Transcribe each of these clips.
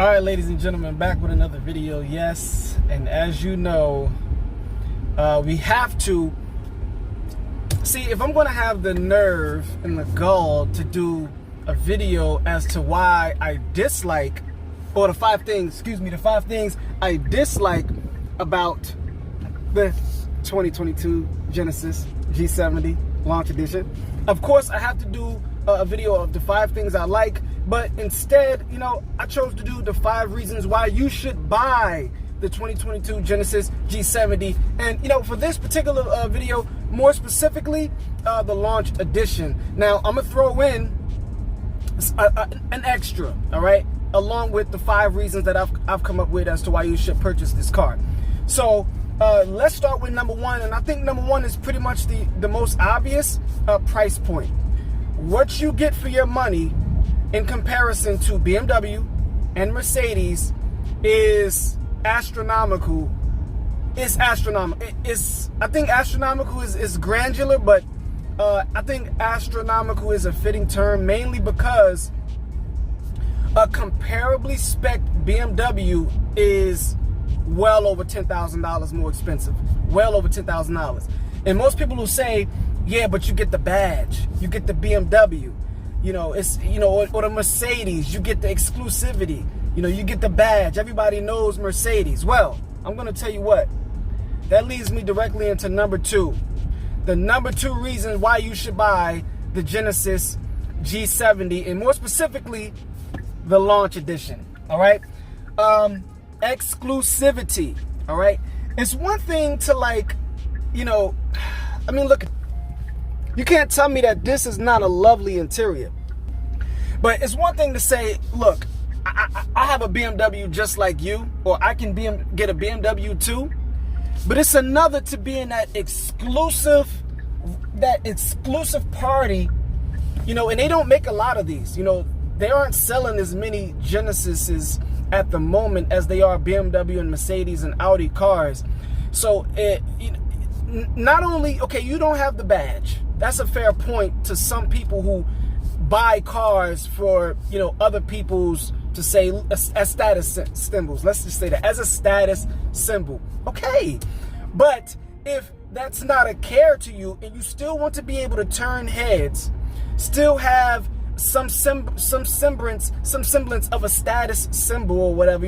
Alright, ladies and gentlemen, back with another video. Yes, and as you know, we have to see if I'm going to have the nerve and the gall to do a video as to why I dislike, or the five things I dislike about the 2022 Genesis G70 launch edition. Of course, I have to do a video of the 5 things I like, but instead, I chose to do the 5 reasons why you should buy the 2022 Genesis G70. And for this particular video, more specifically, the launch edition. Now, I'm gonna throw in an extra, all right, along with the 5 reasons that I've come up with as to why you should purchase this car. So let's start with number 1, and I think number 1 is pretty much the most obvious. Price point. What you get for your money in comparison to BMW and Mercedes is astronomical. It's astronomical. I think astronomical is granular, but I think astronomical is a fitting term, mainly because a comparably spec'd BMW is well over $10,000 more expensive. Well over $10,000. And most people will say, yeah, but you get the badge, you get the BMW, or the Mercedes, you get the exclusivity, you get the badge. Everybody knows Mercedes. Well, I'm going to tell you what, that leads me directly into number 2. The number 2 reason why you should buy the Genesis G70, and more specifically, the launch edition. All right. Exclusivity. All right. It's one thing to look, you can't tell me that this is not a lovely interior. But it's one thing to say, look, I have a BMW just like you, or I can get a BMW too. But it's another to be in that exclusive party, and they don't make a lot of these. They aren't selling as many Genesises at the moment as they are BMW and Mercedes and Audi cars. So not only, okay, you don't have the badge. That's a fair point to some people who buy cars for, other people's, to say, as status symbols. Let's just say that, as a status symbol. Okay. But if that's not a care to you and you still want to be able to turn heads, still have some semblance of a status symbol or whatever,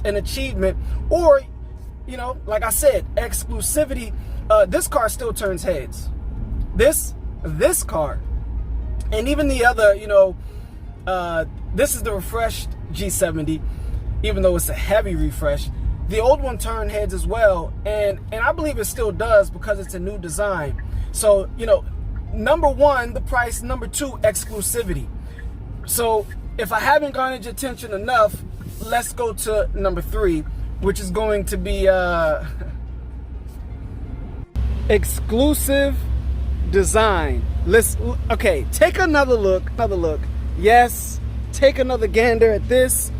an achievement, or, like I said, exclusivity, this car still turns heads. This car, and even the other, this is the refreshed G70, even though it's a heavy refresh. The old one turned heads as well, and I believe it still does because it's a new design. So, number 1, the price. Number 2, exclusivity. So if I haven't garnered your attention enough, let's go to number 3, which is going to be exclusive design. Okay, take another look. Yes, take another gander at this.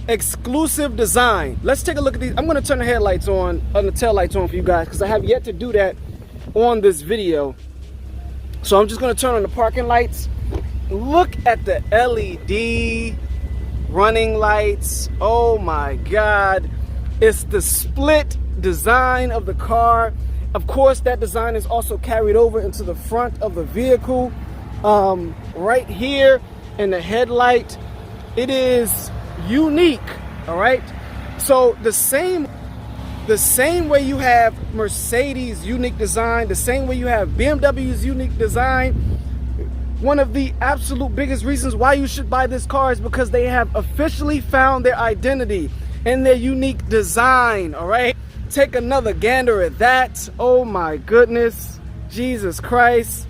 Exclusive design. Let's take a look at these. I'm going to turn the headlights on, the tail lights on for you guys, because I have yet to do that on this video. So I'm just going to turn on the parking lights. Look at the LED running lights. Oh my God. It's the split design of the car. Of course, that design is also carried over into the front of the vehicle. Right here in the headlight, it is unique. All right. So the same way you have Mercedes' unique design, the same way you have BMW's unique design, one of the absolute biggest reasons why you should buy this car is because they have officially found their identity and their unique design. All right. Take another gander at that. Oh my goodness. Jesus Christ.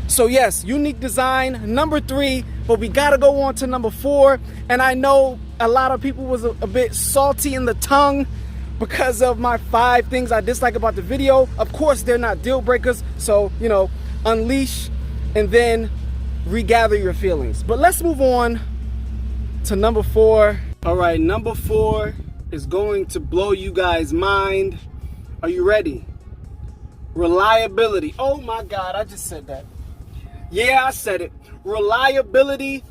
So yes, unique design, number 3, but we got to go on to number 4. And I know a lot of people was a bit salty in the tongue because of my 5 things I dislike about the video. Of course, they're not deal breakers. So, unleash and then regather your feelings. But let's move on to number 4. All right, number 4 is going to blow you guys' mind. Are you ready? Reliability. Oh my God, I just said that. Yeah, I said it. Reliability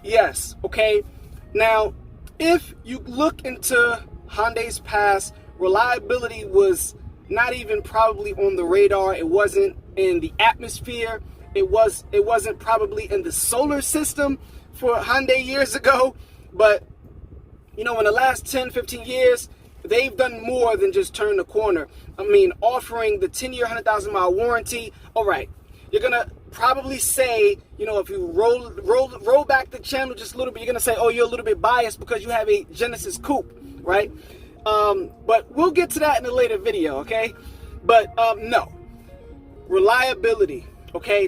Yes, okay? Now, if you look into Hyundai's past, reliability was not even probably on the radar. It wasn't in the atmosphere. It wasn't probably in the solar system for Hyundai years ago. But, you know, in the last 10, 15 years, they've done more than just turn the corner. I mean, offering the 10-year, 100,000-mile warranty. All right, you're going to probably say, you know, if you roll back the channel just a little bit, you're going to say, oh, you're a little bit biased because you have a Genesis Coupe, right? But we'll get to that in a later video, okay? But no, reliability, okay?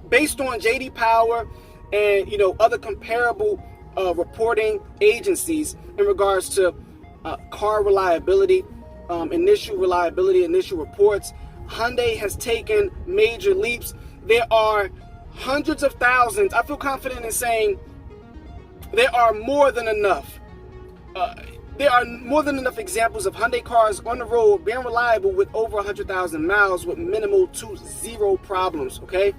Based on JD Power and, you know, other comparable reporting agencies in regards to car reliability, initial reports, Hyundai has taken major leaps. There are hundreds of thousands. I feel confident in saying there are more than enough. There are more than enough examples of Hyundai cars on the road being reliable with over 100,000 miles with minimal to zero problems, okay?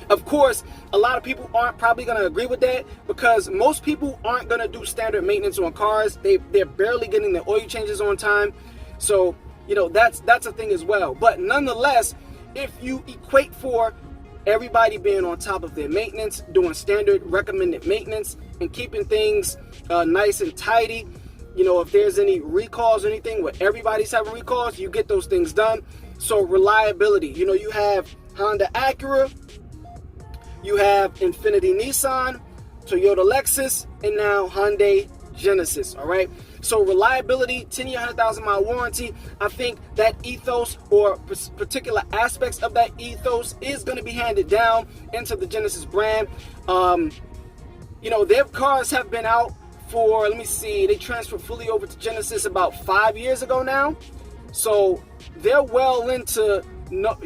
Of course, a lot of people aren't probably going to agree with that because most people aren't going to do standard maintenance on cars. They're barely getting their oil changes on time. So, you know, that's a thing as well. But nonetheless, if you equate for everybody being on top of their maintenance, doing standard recommended maintenance, and keeping things nice and tidy, you know, if there's any recalls or anything where everybody's having recalls, you get those things done. So reliability, you know, you have Honda Acura, you have Infiniti Nissan, Toyota Lexus, and now Hyundai Genesis, all right? So reliability, 10-year, 100,000-mile warranty, I think that ethos or particular aspects of that ethos is going to be handed down into the Genesis brand. You know, their cars have been out for, let me see, they transferred fully over to Genesis about 5 years ago now. So they're well into, you know,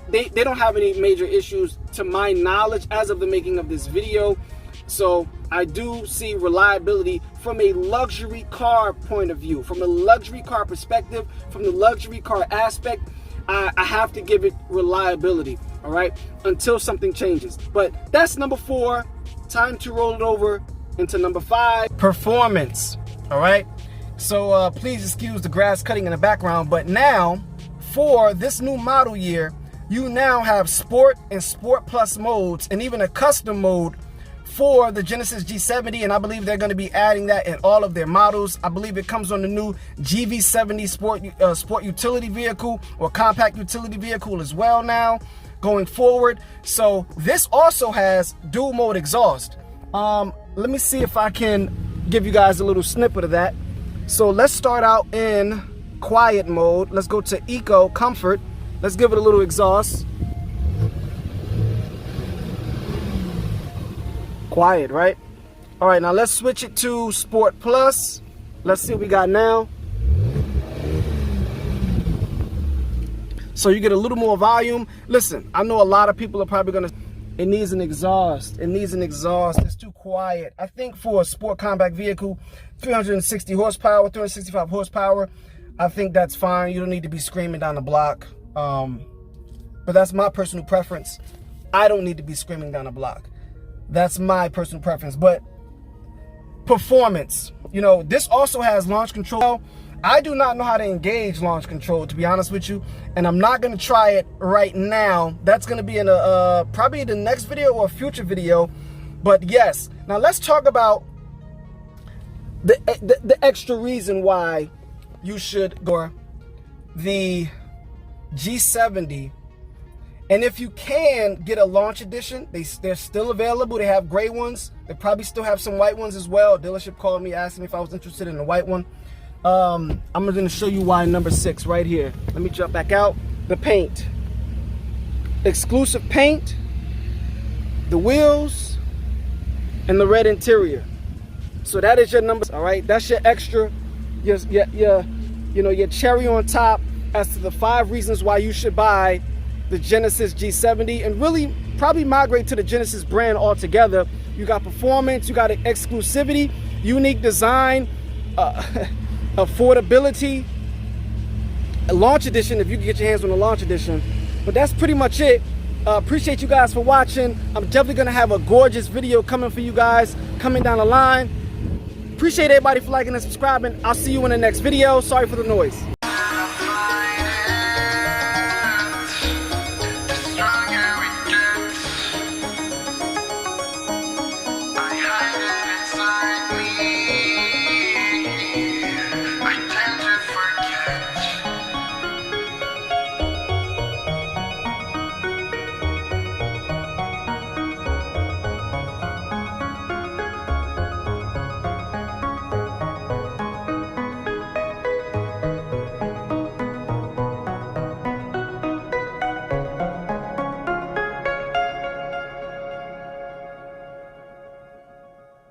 they don't have any major issues to my knowledge as of the making of this video. So I do see reliability from a luxury car point of view, from a luxury car perspective, from the luxury car aspect. I have to give it reliability, all right, until something changes. But that's number 4. Time to roll it over into number 5, performance, all right? So please excuse the grass cutting in the background, but now for this new model year, you now have Sport and Sport Plus modes and even a custom mode for the Genesis G70, and I believe they're going to be adding that in all of their models. I believe it comes on the new GV70 sport utility vehicle or compact utility vehicle as well now going forward. So this also has dual mode exhaust. Let me see if I can give you guys a little snippet of that. So let's start out in quiet mode. Let's go to Eco Comfort. Let's give it a little exhaust. Quiet, right? All right, now let's switch it to Sport Plus. Let's see what we got now. So you get a little more volume. Listen, I know a lot of people are probably gonna, it needs an exhaust. It needs an exhaust. It's too quiet. I think for a sport compact vehicle, 360 horsepower, 365 horsepower, I think that's fine. You don't need to be screaming down the block. But that's my personal preference. I don't need to be screaming down the block. That's my personal preference. But performance, you know, this also has launch control. I do not know how to engage launch control, to be honest with you, and I'm not going to try it right now. That's going to be in a probably the next video or a future video. But yes, now let's talk about the extra reason why you should go the G70. And if you can get a launch edition, they're still available. They have gray ones. They probably still have some white ones as well. A dealership called me, asked me if I was interested in the white one. I'm going to show you why number 6 right here. Let me jump back out. The paint. Exclusive paint, the wheels, and the red interior. So that is your number, all right? That's your extra, your cherry on top as to the 5 reasons why you should buy the Genesis G70 and really probably migrate to the Genesis brand altogether. You got performance, you got exclusivity, unique design, affordability, a launch edition if you can get your hands on the launch edition. But that's pretty much it. Appreciate you guys for watching. I'm definitely going to have a gorgeous video coming for you guys coming down the line. Appreciate everybody for liking and subscribing. I'll see you in the next video. Sorry for the noise.